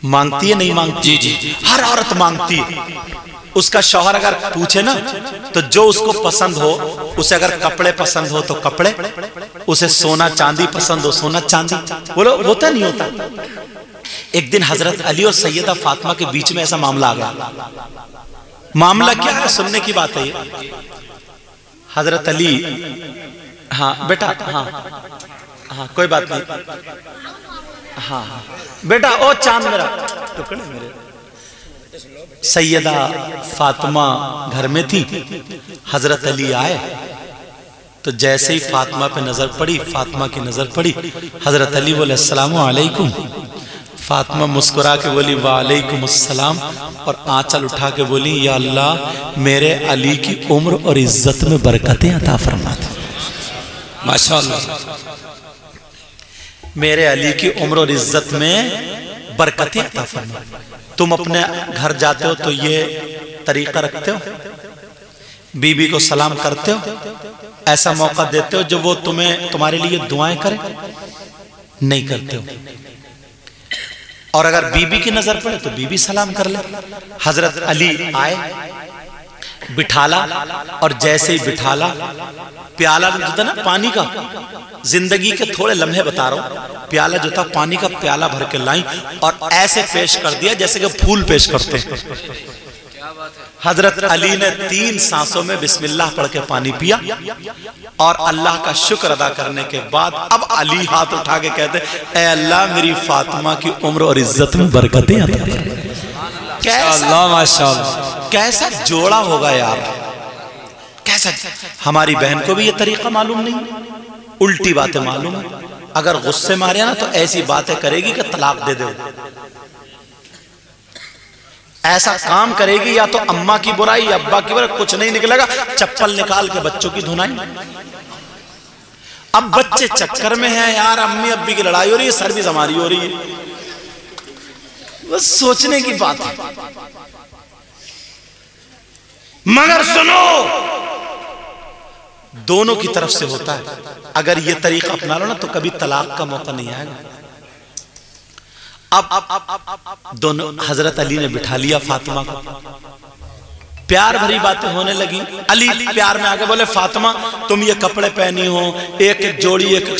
मांगती है नहीं मांगती? जी जी, हर औरत मांगती है। उसका शौहर अगर पूछे ना तो जो उसको पसंद हो, उसे अगर कपड़े पसंद हो तो कपड़े, उसे सोना चांदी पसंद हो सोना चांदी। बोलो होता नहीं होता? एक दिन हजरत अली और सैयदा फातिमा के बीच में ऐसा मामला आ गया। मामला क्या है, सुनने की बात है ये। हजरत अली, हाँ बेटा, हाँ हाँ कोई बात नहीं, हाँ बेटा, ओ चांद मेरा टुकड़े मेरे। सैयदा फातिमा घर में थी, हजरत अली आए तो जैसे ही फातिमा पे नजर पड़ी, फातिमा की नजर पड़ी, हजरत अली बोले अस्सलामु अलैकुम। फातिमा मुस्कुरा के बोली वालेकुम अस्सलाम, और आंचल उठा के बोली या अल्लाह मेरे अली की उम्र और इज्जत में बरकतें अता फरमा दे। माशाअल्लाह, मेरे अली की उम्र और इज्जत में बरकतें अता फरमा। तुम अपने घर जाते हो तो ये तरीका रखते हो, बीबी को सलाम करते हो, ऐसा मौका देते हो जो वो तुम्हें तुम्हारे लिए दुआएं करे? नहीं करते हो। और अगर बीबी की नजर पड़े तो बीबी सलाम कर ले। हजरत अली आए, बिठाला, और जैसे ही बिठाला, प्याला जो था ना पानी का, जिंदगी के थोड़े लम्हे बता रहा हूं, प्याला जो था पानी का प्याला भर के लाई और ऐसे पेश कर दिया जैसे कि फूल पेश करते हैं। हजरत अली ने 3 सांसों में बिस्मिल्लाह पढ़ के पानी पिया, और अल्लाह का शुक्र अदा करने के बाद अब अली हाथ उठा के कहते, ऐ अल्लाह मेरी फातिमा की उम्र और इज्जत में बरकतें अता फरमा। कैसा माशाअल्लाह, कैसा जोड़ा होगा यार, कैसा। हमारी बहन को भी ये तरीका मालूम नहीं, उल्टी बातें मालूम है। अगर गुस्से मारे ना तो ऐसी बातें करेगी कि तलाक दे दो। ऐसा काम करेगी, या तो अम्मा की बुराई या अब्बा की बुराई, कुछ नहीं निकलेगा, चप्पल निकाल के बच्चों की धुनाई। अब बच्चे चक्कर में हैं यार, अम्मी अब्बी की लड़ाई हो रही है, सर्विस हमारी हो रही है। बस सोचने की बात है। मगर सुनो, दोनों की तरफ से होता है। अगर ये तरीका अपना लो ना तो कभी तलाक का मौका नहीं आएगा। अब दोनों, हजरत अली ने बिठा लिया फातिमा को, प्यार भरी बातें होने लगी। अली प्यार में आके बोले फातिमा तुम ये कपड़े पहनी हो, एक एक जोड़ी एक एक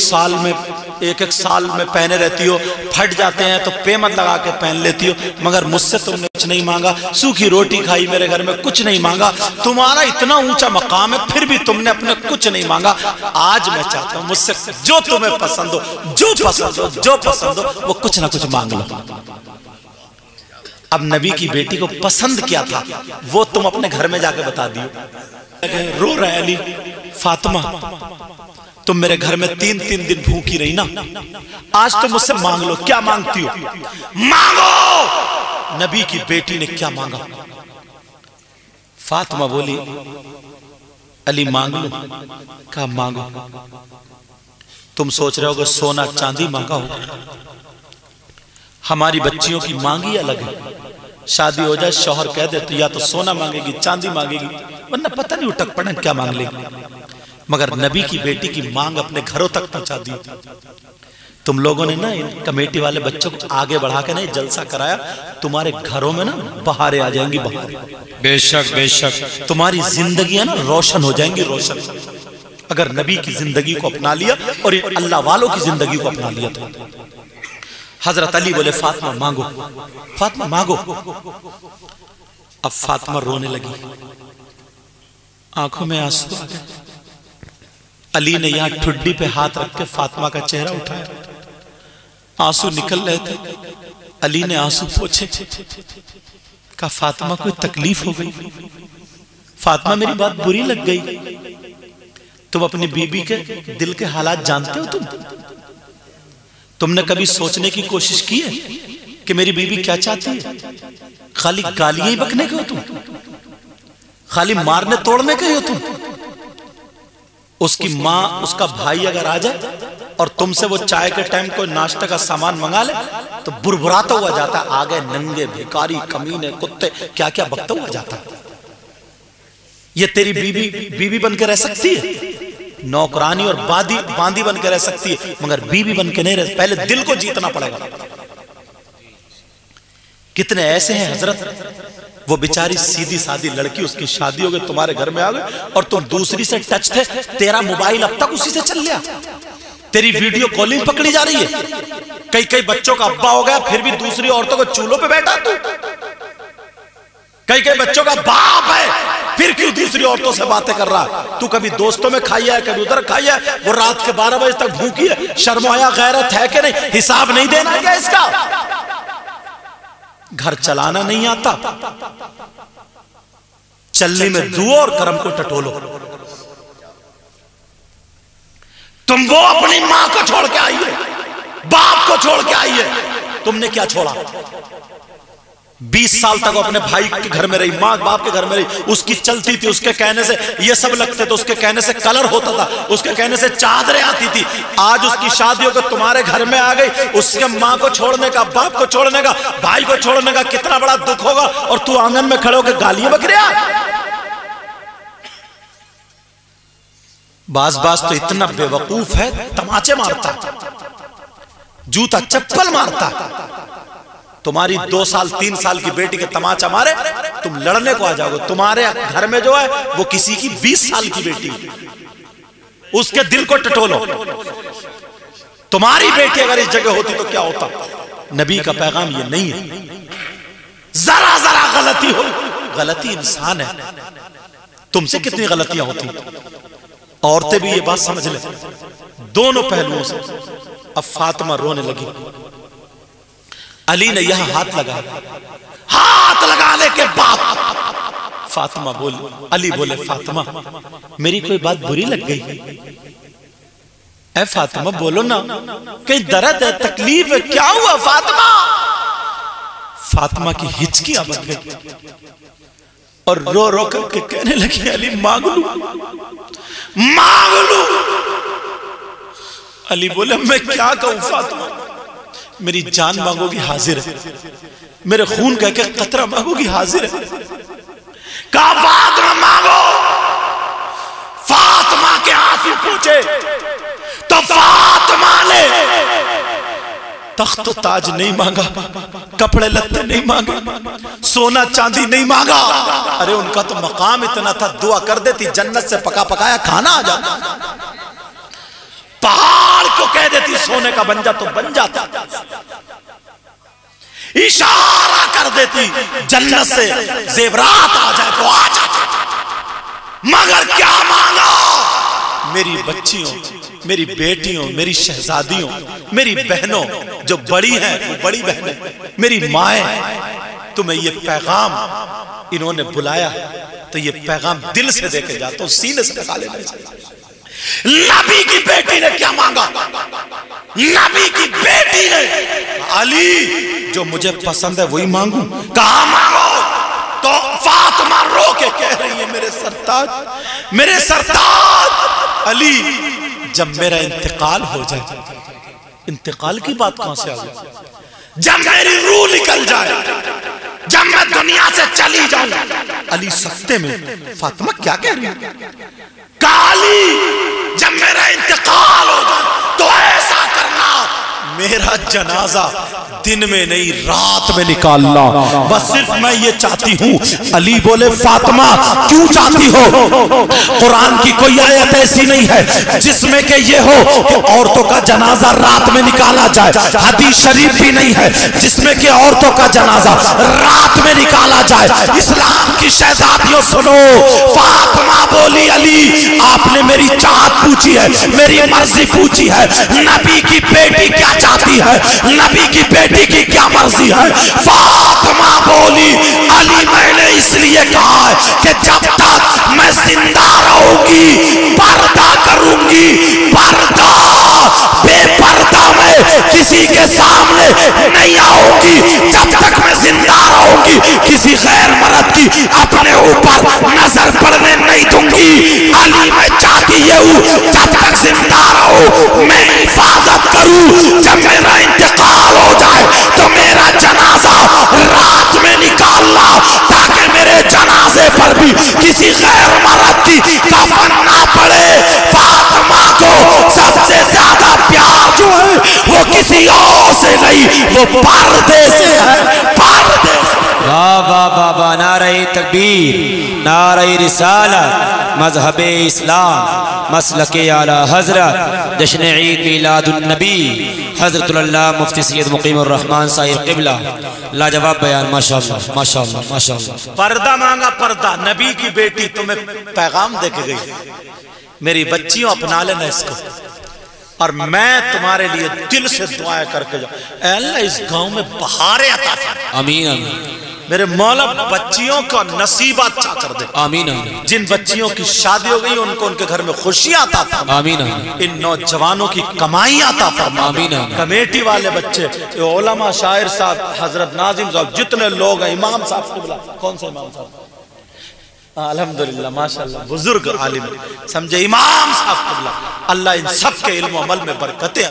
साल में पहने रहती हो, फट जाते हैं तो पेमत लगा के पहन लेती हो, मगर मुझसे तुमने कुछ नहीं मांगा, सूखी रोटी खाई मेरे घर में, कुछ नहीं मांगा। तुम्हारा इतना ऊंचा मकाम है फिर भी तुमने अपने कुछ नहीं मांगा। आज मैं चाहता हूं मुझसे जो तुम्हें पसंद हो, जो पसंद हो, जो पसंद हो, वो कुछ ना कुछ मांग लो। अब नबी की बेटी को पसंद क्या था वो तुम अपने घर में जाके बता दियो। रो रहे अली, फातिमा तुम मेरे घर में 3-3 दिन भूखी रही ना, आज तो मुझसे मांग लो, क्या मांगती हो? मांगो। नबी की बेटी ने क्या मांगा? फातिमा बोली अली मांग लो। कहा मांगो। तुम सोच रहे हो सोना चांदी मांगा हो, हमारी बच्चियों की मांगी अलग है। शादी हो जाए शौहर कह दे तो या तो सोना मांगेगी, चांदी मांगेगी, वरना पता नहीं उठक पड़े क्या मांग लेगी। मगर नबी की बेटी की मांग अपने घरों तक पहुंचा दी। तुम लोगों ने ना इन कमेटी वाले बच्चों को आगे बढ़ा के ना जलसा कराया, तुम्हारे घरों में ना बहारें आ जाएंगी, बहारें। बेशक बेशक तुम्हारी जिंदगियां ना रोशन हो जाएंगी, रोशन, अगर नबी की जिंदगी को अपना लिया और इन अल्लाह वालों की जिंदगी को अपना लिया तो। हजरत अली बोले फातिमा मांगो, फातिमा मांगो। अब फातिमा रोने लगी, आंखों में आंसू आ गए। अली ने यहां ठुड्डी पे हाथ रख के फातिमा का चेहरा उठाया, आंसू निकल रहे थे। अली ने आंसू पोंछे, कहा फातिमा कोई तकलीफ हो गई? फातिमा मेरी बात बुरी लग गई? तुम अपनी बीबी के दिल के हालात जानते हो? तुमने कभी सोचने की कोशिश की है कि मेरी बीबी क्या चाहती है? खाली गालियां ही बकने के हो तुम? खाली मारने तोड़ने के हो तुम? उसकी माँ उसका भाई अगर आ जाए और तुमसे वो चाय के टाइम कोई नाश्ते का सामान मंगा ले तो बुरबुराता हुआ जाता, आ गए नंगे भिखारी कमीने कुत्ते, क्या क्या बकता हुआ जाता। ये तेरी बीबी बन के रह सकती है? नौकरानी और बांदी बन के रह सकती है, मगर बीबी बन के नहीं रह। पहले दिल को जीतना पड़ेगा। कितने ऐसे हैं हजरत, वो बेचारी सीधी सादी लड़की, उसकी शादी हो गई, तुम्हारे घर में आ गई और तुम दूसरी से टच थे, तेरा मोबाइल अब तक उसी से चल लिया, तेरी वीडियो कॉलिंग पकड़ी जा रही है। कई कई बच्चों का अब्बा हो गया फिर भी दूसरी औरतों को चूल्हों पे बैठा तू। कई कई बच्चों का बाप है फिर क्यों दूसरी औरतों से बातें कर रहा है। तू कभी दोस्तों में खाई है, कभी उधर खाई है, वो रात के 12 बजे तक भूखी है। शर्म हया गैरत है कि नहीं? हिसाब नहीं देना क्या इसका? घर चलाना नहीं आता, चलनी में दुओ और कर्म को टटोलो। तुम वो अपनी मां को छोड़ के आई है, बाप को छोड़ के आई है, तुमने क्या छोड़ा? 20 साल तक वो अपने भाई के घर में रही, माँ बाप के घर में रही, उसकी चलती थी, उसके कहने से ये सब लगते थे, उसके कहने से कलर होता था, उसके कहने से चादरें आती थी। आज उसकी शादी होकर तुम्हारे घर में आ गई, उसके माँ को छोड़ने का, बाप को छोड़ने का, भाई को छोड़ने का कितना बड़ा दुख होगा, और तू आंगन में खड़े होकर गालियां बक रहा। बाज बाज तो इतना बेवकूफ है, तमाचे मारता, जूता चप्पल मारता। तुम्हारी 2 साल 3 साल की बेटी के तमाचा मारे, तुम लड़ने को आ जाओगे। तुम्हारे घर में जो है वो किसी की 20 साल की बेटी, उसके दिल को टटोलो। तुम्हारी बेटी अगर इस जगह होती तो क्या होता? नबी का पैगाम ये नहीं है। जरा जरा गलती हो, गलती इंसान है, तुमसे कितनी गलतियां होती। औरतें भी ये बात समझ ले, दोनों पहलुओं से। अब फातिमा रोने लगी। अली ने यहां हाथ लगाया, हाथ लगाने के बाद फातिमा बोली, अली बोले फातिमा मेरी कोई बात बुरी लग गई? ऐ फातिमा बोलो ना, कहीं दर्द है, तकलीफ है, क्या हुआ फातिमा? फातिमा की हिचकियां बन गई और रो रो करके कहने लगी, अली मांग लू, मांग लू। अली बोले मैं क्या कहूं फातिमा, मेरी जान मांगोगी हाजिर है, मेरे खून कह के कतरा मांगोगी हाजिर है। कहा फातिमा मांगो। फातिमा के आंसू पूछे तो फातिमा ने तख्त ताज नहीं मांगा, कपड़े लत्ते नहीं मांगे, सोना चांदी नहीं मांगा। अरे उनका तो मकाम इतना था, दुआ कर देती जन्नत से पका पकाया खाना आ जाता। पहाड़ को कह देती सोने का बन जा तो बन जाता। इशारा कर देती जन्नत से जेवरात आ जाए तो आ जाता। मगर क्या मांगा? मेरी बच्चियों, मेरी बेटियों, मेरी शहजादियों, मेरी बहनों, जो बड़ी हैं वो बड़ी बहनें, मेरी माएं, तुम्हें ये पैगाम इन्होंने बुलाया तो ये पैगाम दिल से देके जाता हूं, सीने से निकाले नहीं चाहिए। नबी की बेटी ने क्या मांगा? नबी की बेटी ने, अली जो मुझे पसंद है वही मांगू। कहा मांगो? तो फातिमा रो के कह रही है, मेरे सरताज, मेरे सरताज अली, जब मेरा इंतकाल हो जाए। इंतकाल की बात कहां से आ गई? जब मेरी रूह निकल जाए, जब मैं दुनिया से चली जाऊं। अली सख्ते में, फातिमा क्या कह रही है? काली जब मेरा इंतकाल हो जाए तो ऐसा करना, मेरा जनाजा दिन में नहीं रात में निकालना। बस सिर्फ मैं ये चाहती हूँ। अली बोले फातिमा क्यों चाहती हो? कुरान की कोई आयत ऐसी नहीं है जिसमें कि ये हो कि औरतों का जनाजा रात में निकाला जाए। हदीस शरीफ भी नहीं है जिसमें कि औरतों का जनाजा रात में निकाला जाए। इस्लाम की शहजादियों सुनो, फातिमा बोली अली आपने मेरी चाहत पूछी है, मेरी मर्जी पूछी है, नबी की बेटी क्या चाहती है, नबी की बेटी की क्या मर्जी है? फातिमा बोली अली मैंने इसलिए कहा है कि जब तक मैं जिंदा रहूंगी पर्दा करूंगी, पर्दा बेपर्दा में किसी के सामने नहीं आऊंगी। जब तक मैं जिंदा रहूंगी किसी गैर मर्द की अपने ऊपर नजर पड़ने नहीं दूंगी। अली मैं चाहती ये हूँ जब तक जिंदा रहूं मैं हिफाजत करूं, जब मेरा इंतकाल हो जाए तो मेरा जनाजा रात में निकालना ताकि मेरे जनाजे पर भी किसी गैर मर्द की कफन ना पड़े। फातिमा को सबसे ज्यादा प्यार जो है वो किसी और से नहीं, वो पर्दे से है, पर्दे बाबा नारे तकबीर, नारे रिसालत, मजहब इस्लाम, मसलके आला हजरत, जश्न ईद मिलादुन नबी, हजरतुल्लाह मुफ्ती सैयद मुकीमुर रहमान साहिब क़िबला। लाजवाब बयान, माशाअल्लाह माशाअल्लाह माशाअल्लाह। पर्दा मांगा पर्दा, नबी की बेटी तुम्हें पैगाम दे के गई, मेरी बच्चियों अपना लेना इसको, और मैं तुम्हारे लिए दिल से दुआएं करके जाऊं, अल्लाह इस गांव में बहारें अता फरमा। आमीन आमीन। मेरे मौला बच्चियों का नसीब अच्छा कर दे। आमीन आमीन। जिन बच्चियों की शादी हो गई उनको उनके घर में खुशियां अता फरमा। आमीन आमीन। इन नौजवानों की कमाई अता फरमा। आमीन आमीन। कमेटी वाले बच्चे, उलमा, शायर साहब, हजरत नाजिम साहब, जितने लोग हैं, इमाम साहब से बुला, कौन सा इमाम साहब, अल्हम्दुलिल्लाह माशाअल्लाह, बुजुर्ग आलिम समझे, इमाम साहब को बुला, अल्लाह इन सब के इल्म अमल में बरकतें